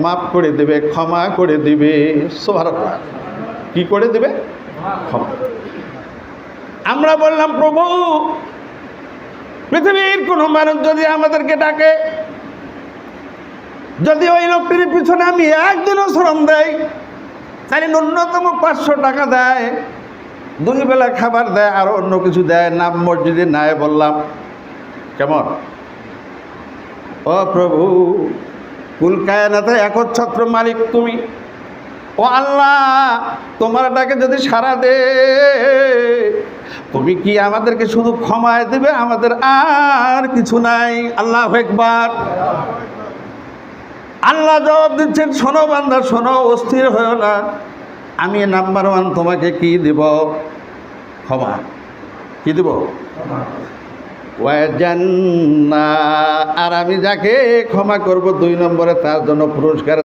মাফ করে দেবে, ক্ষমা করে দিবে। সুবহানাল্লাহ। কি করে দিবে? ক্ষমা। আমরা বললাম, প্রভু পৃথিবীর কোনো মানুষ যদি আমাদেরকে ডাকে, যদি ওই লোকটির পিছনে আমি একদিনও শ্রম দেয়, তাহলে ন্যূনতম 500 টাকা দেয়, 2 বেলা খাবার দেয়, আর অন্য কিছু দেয়, নাম মসজিদে নাই, বললাম কেমন? ও প্রভু, কুল কায়নাতে একচ্ছত্র মালিক তুমি। ও আল্লাহ, তোমার ডাকে যদি সাড়া দে, তুমি কি আমাদেরকে শুধু ক্ষমায় দেবে? আমাদের আর কিছু নাই। আল্লাহু আকবার। আল্লাহ জবাব দিচ্ছেন, শোনো বান্দা শোনো, অস্থির হয়েও না। আমি নাম্বার 1 তোমাকে কি দিব? ক্ষমা। কি দিব? আর আমি যাকে ক্ষমা করব 2 নম্বরে তার জন্য পুরস্কার।